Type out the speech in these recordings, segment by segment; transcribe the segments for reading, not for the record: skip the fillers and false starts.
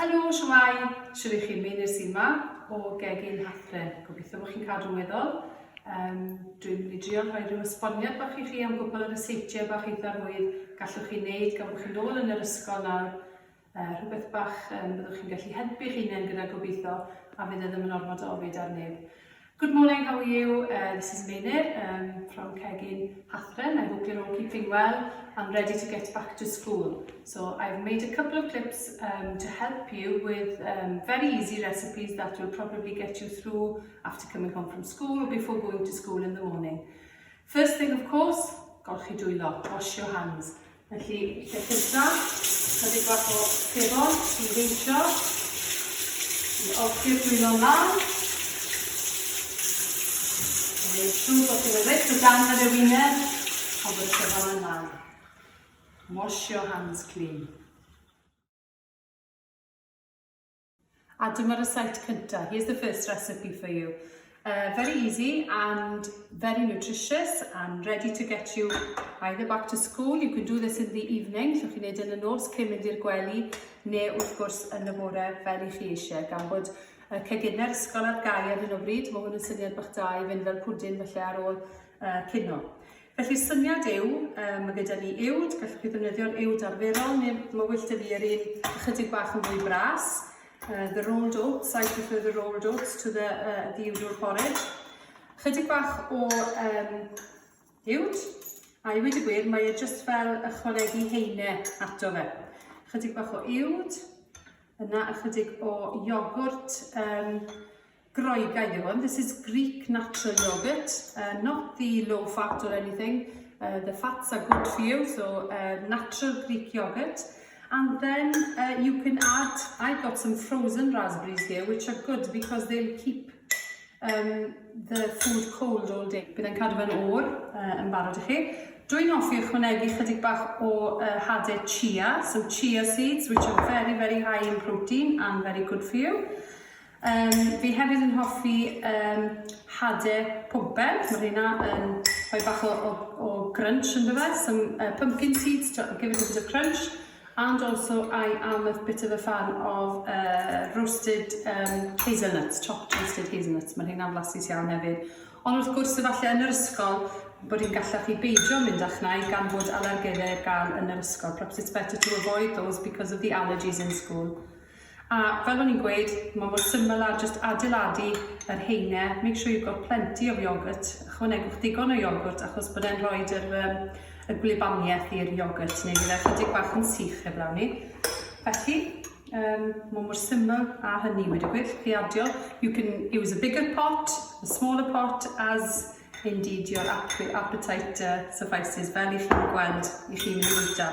Helo, shwmai, siwr i chi Meinir sy'n yma o Bwydydd Hathren. Gobeithio bod chi'n cadw'n weddol. Dwi'n mynd i drio rhoi rhyw esboniad bach i chi am gwbl o ryseitiau bach eitha rwydd gallwch chi wneud gan bod chi'n ôl yn yr ysgol nawr. Rhywbeth bach byddwch chi'n gallu helpu'ch hunain gyda gobeithio a fydd e ddim yn ormod o ofid ar neb. Good morning, how are you? This is Meinir from Bwydydd Hathren. I hope you're all keeping well and ready to get back to school. So I've made a couple of clips to help you with very easy recipes that will probably get you through after coming home from school or before going to school in the morning. First thing, of course, golch chi dwylo, wash your hands. Felly, lle cynta, chydig bach o sebon i reisio, i olchi'r dwylo lan. Neu siŵr bod chi'n rhaid o dan yr ewinedd, a bod y sebon yn lan. Wash your hands clean. A dyma'r site cynta. Here's the first recipe for you. Very easy and very nutritious and ready to get you either back to school. You can do this in the evening, so chi'n neud yn y nos cyn mynd i'r gwely, neu wrth gwrs yn y bore fel i chi eisiau. Gan bod cegina'r ysgol ar gau ar hyn o bryd, mae hwn yn syniad bach da i fynd fel pwdin felly ar ôl cino. Felly'r syniad yw, mae gyda ni uwd, gallwch chi ddefnyddio'r uwd arferol, neu mae wyllt y fi yr un ychydig bach yn fwy bras. The rolled oats, I prefer the rolled oats to the usual porridge. Chydig bach o uwd, a i wedi gwir, mae e jyst fel ychwanegu heine ato fe. Chydig bach o uwd, yna ychydig o iogwrt Groegaidd yw hwn. This is Greek natural yogurt, not the low fat or anything. The fats are good for you, so natural Greek yogurt. And then you can add, I've got some frozen raspberries here, which are good because they'll keep the food cold all day. Bydd e'n cadw fe'n oer yn barod i chi. Dwi'n offi ychwanegu chydig bach o hadau chia, some chia seeds, which are very, very high in protein and very good for you. Fi hefyd yn hoffi hadau pwben, mae hynna yn rhoi bach o crunch yn dyfa, some pumpkin seeds to give it a bit of crunch. And also I am a bit of a fan of roasted hazelnuts, chopped roasted hazelnuts. Mae hynna'n flasus iawn hefyd. Ond wrth gwrs, efallai yn yr ysgol, bod hi'n gallach chi beidio mynd â'ch nai gan bod alergeddau gael yn yr ysgol. Perhaps it's better to avoid those because of the allergies in school. A fel o'n i'n gweud, mae mor syml ar just adeiladu yr heine. Make sure you've got plenty of yogurt. Ychwanegwch digon o yogurt achos bod e'n rhoi y gwlybaniaeth i'r yogurt, neu fydd chydig bach yn sych heblaw ni. Felly, mae mor syml a hynny wedi gweud, chi adio. You can use a bigger pot, a smaller pot, as indeed your appetite suffices, fel i chi'n gweld i chi mynd i wyta.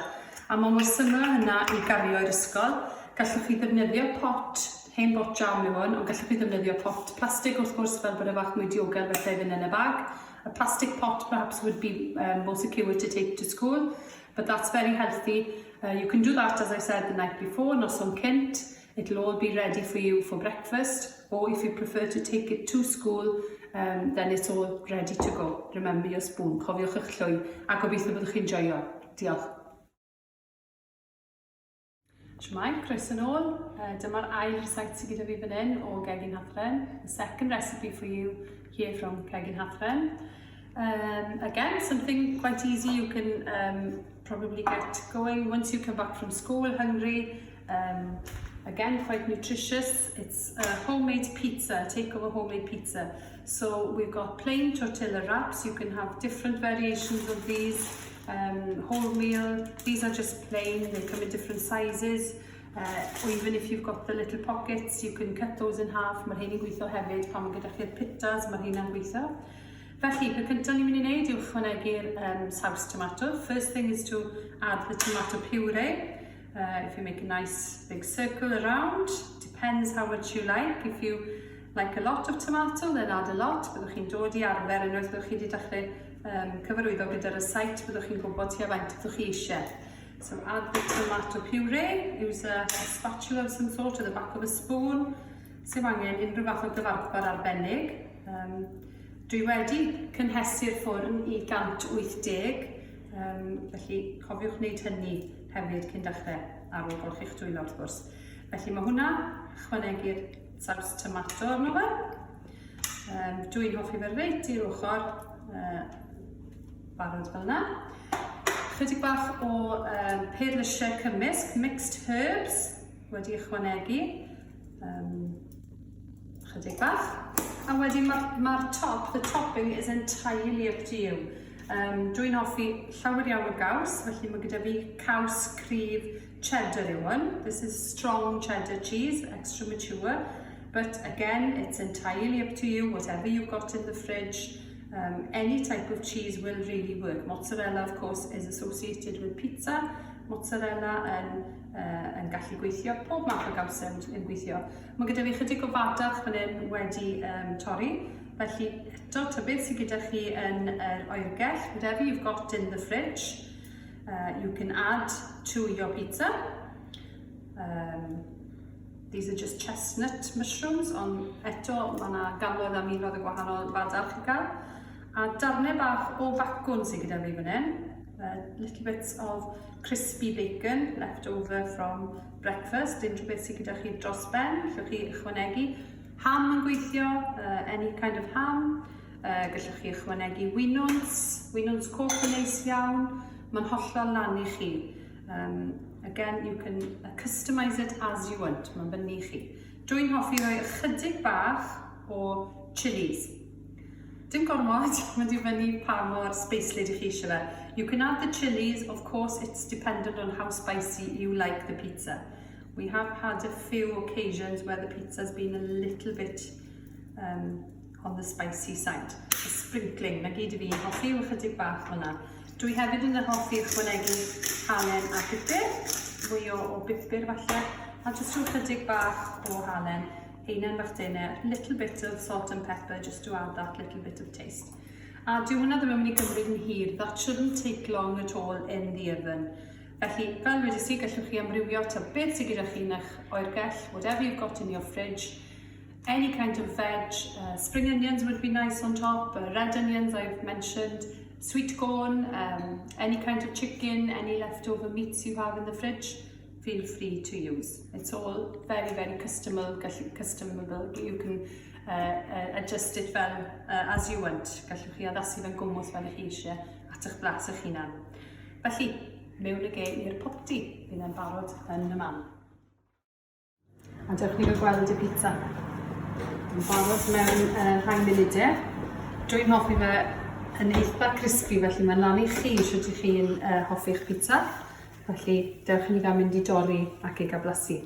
A mae mor syml hynna i gario i'r ysgol. Gallwch chi ddefnyddio pot, hen bot jam yw hwn, ond gallwch chi ddefnyddio pot plastig wrth gwrs fel bod e bach mwy diogel felly fynd yn y bag. A plastic pot perhaps would be more secure to take to school, but that's very healthy. You can do that, as I said, the night before, noson cynt. It'll all be ready for you for breakfast, or if you prefer to take it to school, then it's all ready to go. Remember your spoon, cofiwch eich llwy, a gobeithio byddwch chi'n joio. Diolch. Shwmai, croeso nôl. Dyma'r ail recipe sydd gyda fi fan hyn o Bwydydd Hathren. The second recipe for you here from Bwydydd Hathren. Again, something quite easy you can probably get going once you come back from school hungry. Again, quite nutritious. It's a homemade pizza, takeover homemade pizza. So we've got plain tortilla wraps. You can have different variations of these. Wholemeal, these are just plain, they come in different sizes. Or even if you've got the little pockets, you can cut those in half. Mae'r hyn yn gweithio hefyd pan mae gyda chi'r pittas, mae'r hyn yn gweithio. Felly, y cyntaf ni'n mynd i wneud yw ychwanegu'r saws tomato. First thing is to add the tomato puree. If you make a nice big circle around, depends how much you like. If you like a lot of tomato, then add a lot. Byddwch chi'n dod i arfer unwaith byddwch chi wedi dechrau cyfarwyddo gyda'r site, byddwch chi'n gwybod tua faint byddwch chi eisiau. So add the tomato puree, use a spatula of some sort, or the back of a spoon. Sy'n angen unrhyw fath o gyfarpar arbennig. Dwi wedi cynhesu'r ffwrn i 180, felly cofiwch wneud hynny hefyd cyn dechrau ar ôl golchi'ch dwylo wrth gwrs. Felly mae hwnna, ychwanegu'r saws tomato arno fe. Dwi'n hoffi fe reit i'r ochr, barod fel yna. Chydig bach o perlysiau cymysg, mixed herbs, wedi ychwanegu. Chydig bach. A wedyn mae'r top, the topping is entirely up to you. Dwi'n hoffi llawer iawn o gaws, felly mae gyda fi caws cryf cheddar yw hwn. This is strong cheddar cheese, extra mature. But again, it's entirely up to you, whatever you've got in the fridge. Any type of cheese will really work. Mozzarella, of course, is associated with pizza. Mozzarella yn gallu gweithio, pob math o gaws yn gweithio. Mae gyda fi chydig o fadarch fan hyn wedi torri. Felly, eto, ta beth sydd gyda chi yn yr oergell, whatever you've got in the fridge, you can add to your pizza. These are just chestnut mushrooms, ond eto mae yna gannoedd a miloedd o gwahanol fadarch i gael. A darnau bach o bacwn sydd gyda fi fan hyn. Little bits of crispy bacon left over from breakfast. Unrhyw beth sydd gyda chi dros ben, gallwch chi ychwanegu. Ham yn gweithio, any kind of ham. Gallwch chi ychwanegu winwns coch yn neis iawn. Mae'n hollol lan i chi. Again, you can customise it as you want. Mae'n bynnu chi. Dwi'n hoffi rhoi ychydig bach o chilies. Dim gormod, mae'n dibynnu pa mor speislyd i chi eisiau fe. You can add the chilies, of course it's dependent on how spicy you like the pizza. We have had a few occasions where the pizza's been a little bit on the spicy side. A sprinkling, na gyd i fi, hoffi yw ychydig bach fyna. Dwi hefyd yn hoffi ychwanegu halen a pupur, fwy o bupur falle, a jyst rhyw ychydig bach o halen. Einen bach dene, a little bit of salt and pepper just to add that little bit of taste. A dyw hwnna ddim yn mynd i gymryd yn hir, that shouldn't take long at all in the oven. Felly, fel wedi si, gallwch chi amrywio ta beth sydd gyda chi yn eich oergell, whatever you've got in your fridge, any kind of veg, spring onions would be nice on top, red onions I've mentioned, sweet corn, any kind of chicken, any leftover meats you have in the fridge. Feel free to use. It's all very, very customable. You can adjust it fel as you want. Gallwch chi addasu fe'n gwmws fel eich eisiau at eich blas eich hunan. Felly, mewn y ge i'r popti, fydd e'n barod yn y man. A dewch ni gael gweld y pizza. Yn barod mewn rhai munudau. Dwi'n hoffi fe yn eitha crispy, felly mae'n lan i chi sydd i chi'n hoffi'ch pizza. Felly, dewch ni gael mynd i dorri ac i gael blasu.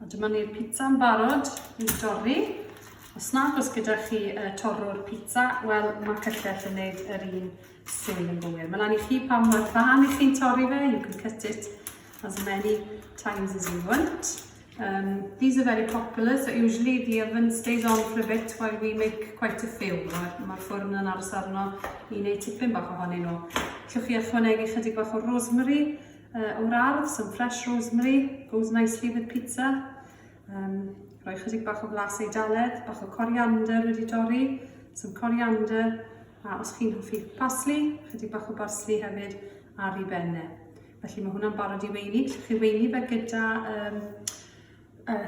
A dyma ni'r pizza yn barod i dorri. Os nad oes gyda chi torro'r pizza, wel, mae cyllell yn gwneud yr un swydd yn gywir. Mae lan i chi pa mor fan i chi'n torri fe. You can cut it as many times as you want. These are very popular, so usually the oven stays on for a bit while we make quite a few. Mae'r ffwrn yn aros arno i wneud tipyn bach ohonyn nhw. Llwch chi ychwanegu chydig bach o rosemary o'r ardd, some fresh rosemary, goes nicely with pizza. Rhoi chydig bach o flas eidaledd, bach o coriander wedi dorri, some coriander, a os chi'n hoffi parsley, chydig bach o parsley hefyd ar ei benne. Felly mae hwnna'n barod i weini. Llwch chi weini fe gyda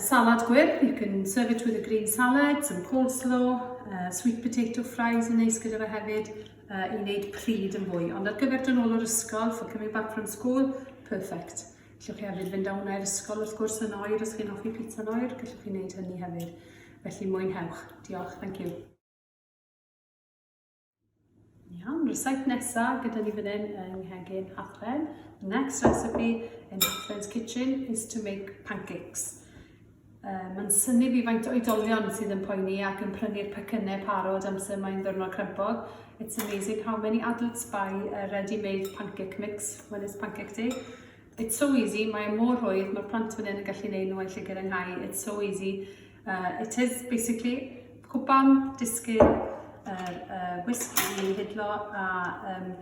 salad gwyrdd. You can serve it with a green salad, some coleslaw, sweet potato fries yn neis gyda fe hefyd i wneud pryd yn fwy. Ond ar gyfer dyn ôl o'r ysgol, for coming back from school, perfect. Gallwch chi hefyd fynd awn i'r ysgol wrth gwrs yn oer, os chi'n hoffi pizza yn oer, gallwch chi wneud hynny hefyd. Felly mwynhewch. Diolch, thank you. Iawn, ryseit nesaf gyda ni fan hyn yng Nghegin Hathren. The next recipe in Hathren's kitchen is to make pancakes. Mae'n syni fi faint o oedolion sydd yn poeni ac yn prynu'r pecynnau parod amser mae'n ddwrnod crempog. It's amazing how many adults buy a ready-made pancake mix when it's pancake day. It's so easy, mae'n mor rhwydd, mae'r plant fan hyn yn gallu neud nhw yn lle gyda'n It's so easy. It is basically cwpan, disgyn, whisky i hydlo a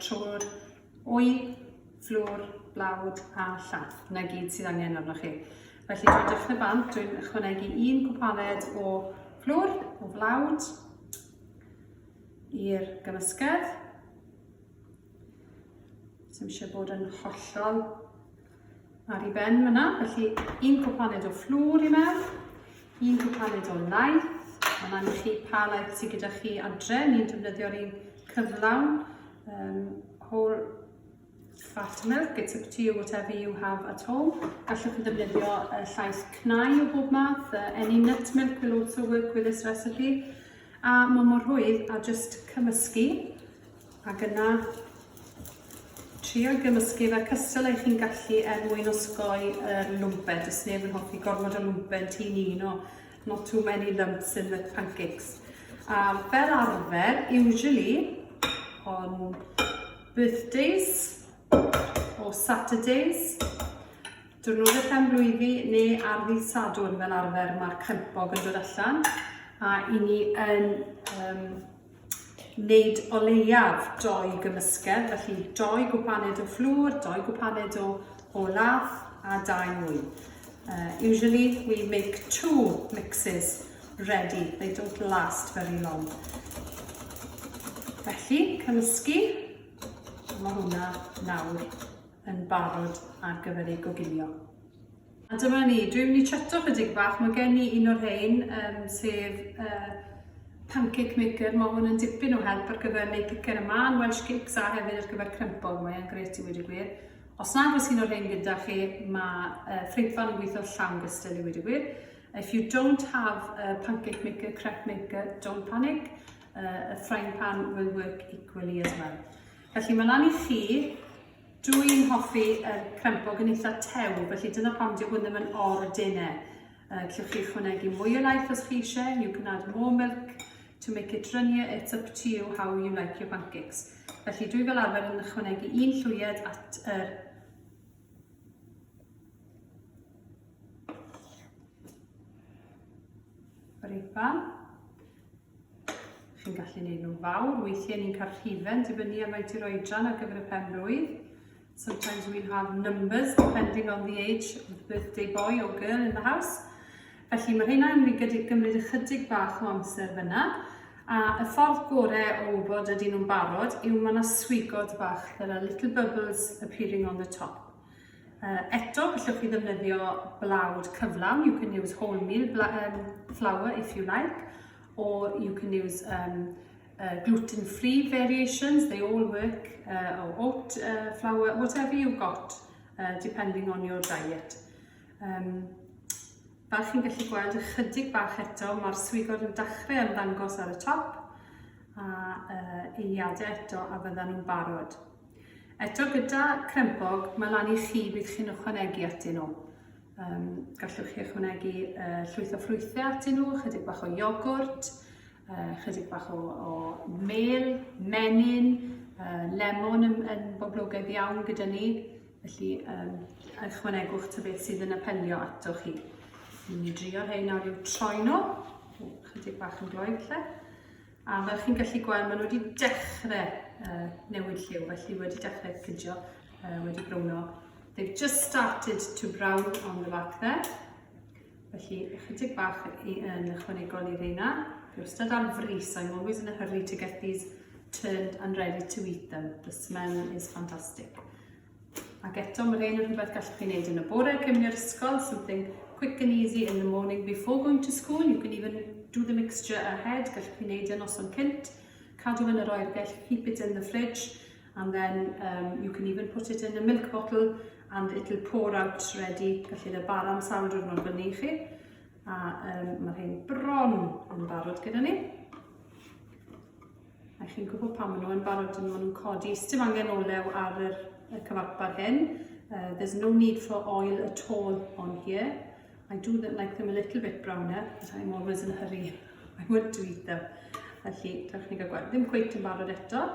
trwy'r wy, flwr, blawd a llath. Yna gyd sydd angen arnoch chi. Felly dwi'n dechrau bant, dwi'n ychwanegu un cwpaned o flwr, o flawd, i'r gymysgedd. Sy'n eisiau bod yn hollol ar ei ben fyna. Felly 1 cwpaned o fflwr i mewn, 1 cwpaned o laeth. Mae'n angen chi pa laeth sydd gyda chi adre. Ni'n defnyddio'r un cyflawn, whole fat milk. It's up to you, whatever you have at home. Gallwch chi defnyddio llaeth cnau o bob math. Any nut milk will also work with this recipe. A mae mor rhwydd a just cymysgu. Ac yna trio gymysgu fe cystal eich chi'n gallu mwyn osgoi lwmpen. Does neb yn hoffi gormod o lwmpen ti'n un o not too many lumps in the pancakes. A fel arfer, usually on birthdays or Saturdays, diwrnod pen-blwydd neu ar ddydd Sadwrn fel arfer mae'r crempog yn dod allan. A i ni yn wneud o leiaf 2 gymysgedd, felly 2 gwpaned o fflwr, 2 gwpaned o lath a 2 mwy. Usually we make 2 mixes ready, they don't last very long. Felly, cymysgu, mae hwnna nawr yn barod ar gyfer ei goginio. A dyma ni, dwi'n mynd i cheto chydig bach, mae gen i un o'r rhain, sef pancake maker. Mae hwn yn dipyn o help ar gyfer neu picer yma, yn Welsh cakes a hefyd ar gyfer crempog, mae'n gret i wedi gwir. Os nad oes un o'r rhain gyda chi, mae ffrindfan yn gweithio llawn gystal i wedi gwir. If you don't have a pancake maker, crepe maker, don't panic. A frying pan will work equally as well. Felly mae lan i chi, dwi'n hoffi crempog yn eitha tew, felly dyna pam dyw hwn ddim yn ordinau. Gallwch chi ychwanegu mwy o laeth os chi eisiau, you can add more milk to make it runnier, it's up to you how you like your pancakes. Felly dwi fel arfer yn ychwanegu 1 llwyed at yr pan. Chi'n gallu gwneud nhw'n fawr, weithiau ni'n cael rhifen dibynnu am faint i'r oedran ar gyfer y pen-blwydd. Sometimes we'll have numbers depending on the age of the birthday boy or girl in the house. Felly mae rheina yn gymryd ychydig bach o amser fyna. A y ffordd gorau o wybod ydyn nhw'n barod yw mae yna swigod bach. There are little bubbles appearing on the top. Eto, gallwch chi ddefnyddio blawd cyflawn. You can use wholemeal flour if you like. Or you can use gluten-free variations, they all work, or oat flour, whatever you've got, depending on your diet. Fel chi'n gallu gweld ychydig bach eto, mae'r swigod yn dechrau ymddangos ar y top, a eiliadau eto a fyddan nhw'n barod. Eto gyda crempog, mae lan i chi bydd chi'n ychwanegu atyn nhw. Gallwch chi ychwanegu llwyth o ffrwythau atyn nhw, chydig bach o iogwrt, chydig bach o mel, menyn, lemon yn boblogaidd iawn gyda ni. Felly ychwanegwch ta beth sydd yn apelio ato chi. Ni'n drio rhain nawr i'w troi nhw, chydig bach yn gloi lle. A fel chi'n gallu gweld, maen nhw wedi dechrau newid lliw, felly wedi dechrau cydio, wedi brwno. They've just started to brown on the back there. Felly, ychydig bach yn ychwanegol i reina. Fi wastad ar frys, I'm always in a hurry to get these turned and ready to eat them. The smell is fantastic. Ac eto, mae reina rhywbeth gallwch chi wneud yn y bore cyn i'r ysgol, something quick and easy in the morning before going to school. You can even do the mixture ahead, gallwch chi wneud yn noson cynt. Cadw yn yr oergell, keep it in the fridge, and then you can even put it in a milk bottle and it'll pour out ready. Gallu dy bara am sawl diwrnod fyny i chi. A mae rhain bron yn barod gyda ni. A chi'n gwybod pam maen nhw yn barod yn nhw'n codi. Sdim angen olew ar y cyfarpar hyn. There's no need for oil at all on here. I do like them a little bit browner, but I'm always in a hurry. I want to eat them. Felly, trach chi'n gael gweld. Ddim cweit yn barod eto.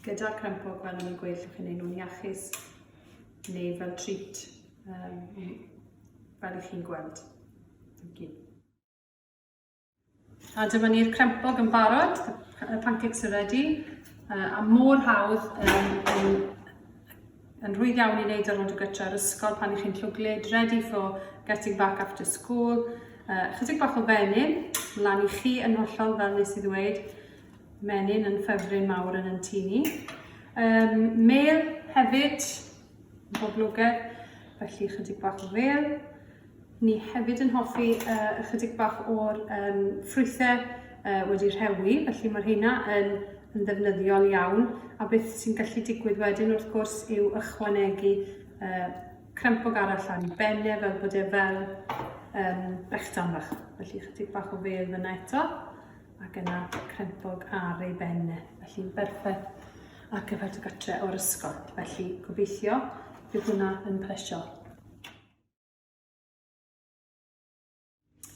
Gyda crempog fel yn gweud, llwch chi'n ei nhw'n iachus neu fel treat fel ych chi'n gweld. A dyma ni'r crempog yn barod, y pancakes are ready, a mor hawdd yn rwydd iawn i wneud ar ôl gyda'r ysgol pan ych chi'n llwglyd, ready for getting back after school. Chydig bach o fenyn, lan i chi yn hollol fel nes i ddweud. Menyn yn ffefryn mawr yn tŷ ni. Mel hefyd yn boblogaidd, felly chydig bach o fel. Ni hefyd yn hoffi chydig bach o'r ffrwythau wedi rhewi, felly mae'r hynna yn ddefnyddiol iawn. A beth sy'n gallu digwydd wedyn wrth gwrs yw ychwanegu crempog arall ar ei bennau fel bod e fel brechdan bach. Felly chydig bach o fel fyna eto, ac yna crempog ar ei bennau. Felly'n berffaith ar gyfer dy gartre o'r ysgol. Felly gobeithio bydd hwnna yn plesio.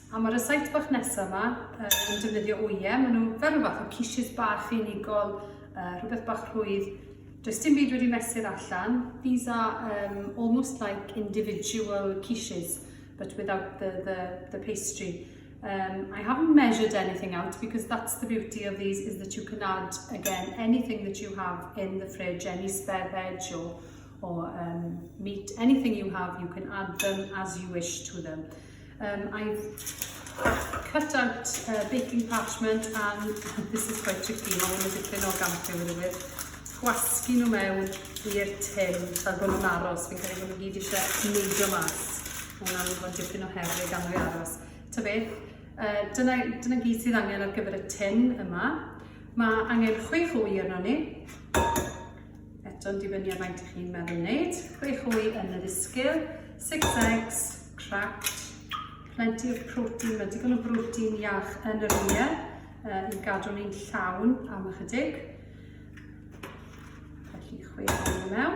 A mae'r ryseit bach nesaf yma yn defnyddio wyau. Maen nhw fel rhywbeth o cisys bach unigol, rhywbeth bach rhwydd. Does dim byd wedi mesur allan. These are almost like individual quiches, but without the pastry. I haven't measured anything out because that's the beauty of these, is that you can add, again, anything that you have in the fridge, any spare veg or meat, anything you have, you can add them as you wish to them. I've cut out baking parchment, and this is quite tricky, mae hwn yn dipyn o gampio wedi wedi. Gwasgu nhw mewn i'r tin, fel bod nhw'n aros, fi'n credu bod nhw gyd eisiau neidio mas. Mae hwnna'n bod dipyn o herig gan nhw aros. Ta beth, dyna gyd sydd angen ar gyfer y tin yma. Mae angen 6 wy arno ni. Eto'n dibynnu ar faint chi'n meddwl wneud. 6 wy yn y ddisgyl, 6 eggs, cracked, plenty of protein, mae digon o protein iach yn yr wyau, i gadw ni'n llawn am ychydig. Felly 6 wy mewn.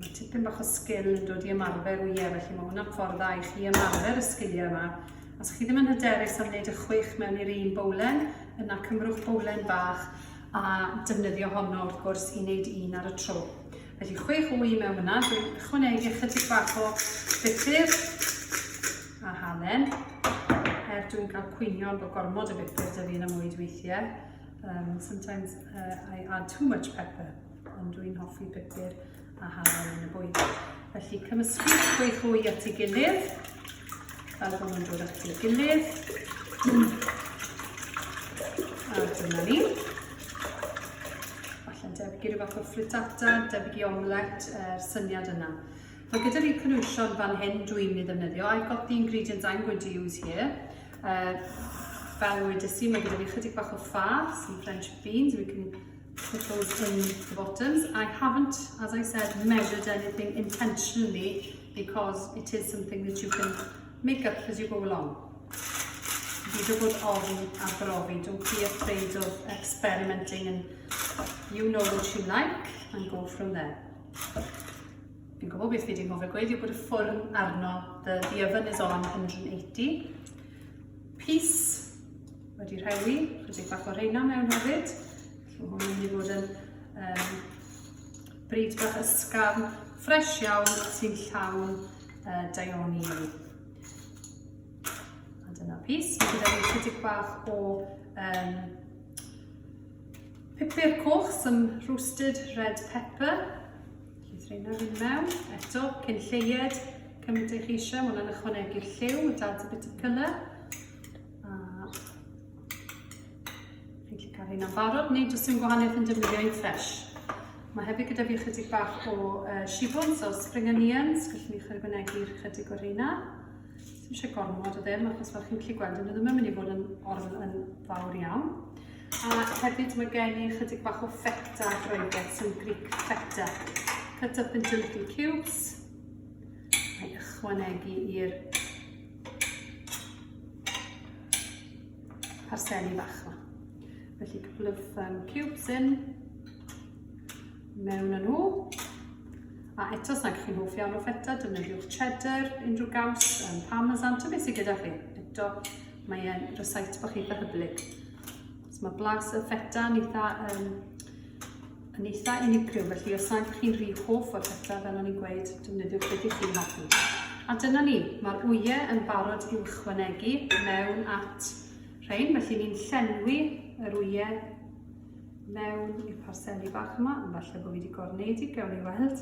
Mae tipyn bach o sgil yn dod i ymarfer wyau, felly mae hwnna'n ffordd dda i chi ymarfer y sgiliau yma. Os chi ddim yn hyderus am wneud y 6 mewn i'r un bowlen, yna cymrwch bowlen bach a defnyddio honno wrth gwrs i wneud un ar y tro. Felly 6 wy mewn yna, dwi'n ychwanegu chydig bach o bupur a halen. Dwi'n cael cwinio bod gormod o bupur dy fi yn y mwyd weithiau. Sometimes I add too much pepper, ond dwi'n hoffi bupur a halen yn y bwyd. Felly cymysgu 6 wy at ei gilydd, fel bod nhw'n dod at ei gilydd. A dyna ni. Falle'n debyg i ryw fath o frittata, debyg i omlet, syniad yna. Mae gyda fi cynwysion fan hyn dwi'n ei ddefnyddio. I've got the ingredients I'm going to use here. Fel wedys i, mae gyda fi chydig bach o far, some French beans. We can put those in the bottoms. I haven't, as I said, measured anything intentionally because it is something that you can make up as you go along. Byd o bod ofn a brofi. Don't be afraid of experimenting, and you know what you like and go from there. Fi'n gwybod beth fi wedi ngofio gweud yw bod y ffwrn arno, the oven is on 180. Pys wedi rhewi, chydig bach o reina mewn hefyd. Felly hwn yn mynd i fod yn bryd bach ysgafn, ffres iawn sy'n llawn daioni i. A dyna pys. Mae gyda fi chydig bach o pupur coch, some roasted red pepper. Felly reina fi'n mewn. Eto, cyn lleied, cymaint eich eisiau, mae hwnna'n ychwanegu'r lliw, it adds a bit of colour. Cael hynna'n barod, neu does dim gwahaniaeth yn defnyddio ein ffres. Mae hefyd gyda fi chydig bach o shibwns o spring onions, gallwn ni chyrgwnegu'r chydig o'r hynna. Dim eisiau gormod o ddim, achos fel chi'n gallu gweld, yn ddim yn mynd i fod yn fawr iawn. A hefyd mae gen i chydig bach o feta Groegaidd, some Greek feta. Cut up into little cubes. A'i ychwanegu i'r parseli bach yma. Felly couple of cubes in, mewn yn nhw. A eto, os nag chi'n hoff iawn o feta, defnyddiwch cheddar, unrhyw gaws, parmesan, ta beth sydd gyda chi. Eto, mae e'n ryseit bach eitha hyblyg. So mae blas y feta yn eitha unigryw, felly os nag chi'n rhy hoff o'r feta, fel o'n i'n gweud, defnyddiwch beth i chi'n hoffi. A dyna ni, mae'r wyau yn barod i'w ychwanegu mewn at rhain, felly ni'n llenwi yr wyau mewn i'r parseli bach yma, yn falle bod fi wedi gorneud i gawn i weld.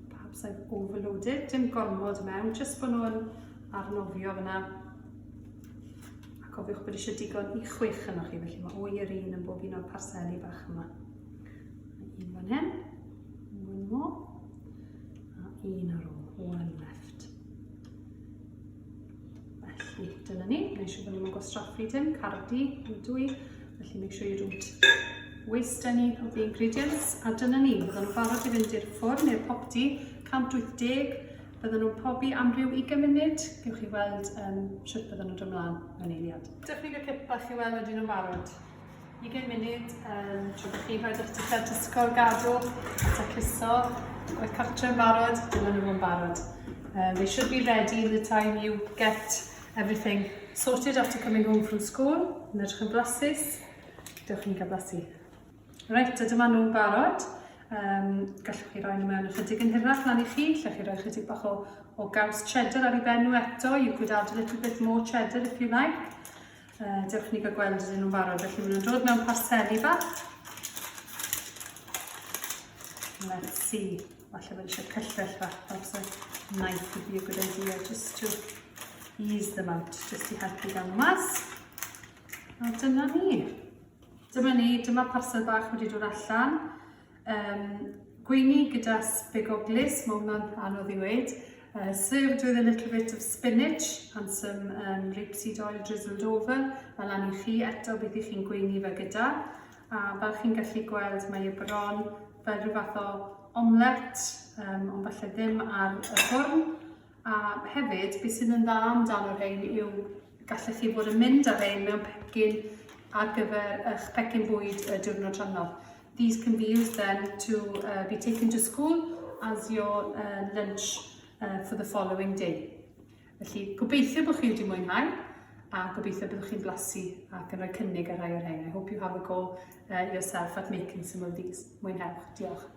Perhaps I've overloaded, dim gormod mewn, jyst bod nhw'n arnofio fyna. cofiwch bod eisiau digon i chwech yno chi, felly mae 8 yr un yn bob un o'r parseli bach yma. Un fan hyn, one more, a un ar ôl, one left. Felly, dyna ni, neu siw bod ni'n gwastraffu dim, cardi, dwy, felly make sure you don't waste any of the ingredients. A dyna ni, bydden nhw'n barod i fynd i'r ffwrn neu'r popdi, 180, bydden nhw'n pobi am ryw 20 munud. Gewch chi weld sut bydden nhw'n dod ymlaen yn eiliad. Dewch chi gael cip bach i weld ydyn nhw'n barod. 20 munud, trwy chi rhaid eich dillad ysgol gadw, tacluso, gwaith cartre yn barod, dyna nhw'n barod. They should be ready the time you get everything sorted after coming home from school. Yn edrych yn blasus. Dewch chi'n cael blasu. Reit, a dyma nhw'n barod. Gallwch chi roi nhw mewn ychydig yn hirach lan i chi. Gallwch chi roi ychydig bach o gaws cheddar ar ei ben nhw eto. You could add a little bit more cheddar if you like. Dewch ni gael gweld ydyn nhw'n barod. Felly maen nhw'n dod mewn parseli bach. Let's see. Falle fe eisiau cyllell bach. Perhaps a knife would be a good idea just to ease them out. Just i helpu gan mas. A dyna ni. Dyma parsel bach wedi dod allan. Gweini gyda spigoglis, mae hwnna'n anodd i weid. Served with a little bit of spinach and some rapeseed oil drizzled over. A lan i chi eto beth i chi'n gweini fe gyda. A fel chi'n gallu gweld mae e bron fel rhyw fath o omlet, ond falle ddim ar y ffwrn. A hefyd, beth sydd yn dda amdano rhain yw gallech chi bod yn mynd â rhain mewn pecyn ar gyfer eich pecyn bwyd y diwrnod tranodd. These can be used then to be taken to school as your lunch for the following day. Felly, gobeithio bod chi wedi mwynhau a gobeithio byddwch chi'n blasu ac yn rhoi cynnig ar rai o'r rhain. I hope you have a go yourself at making some of these. Mwynhewch. Diolch.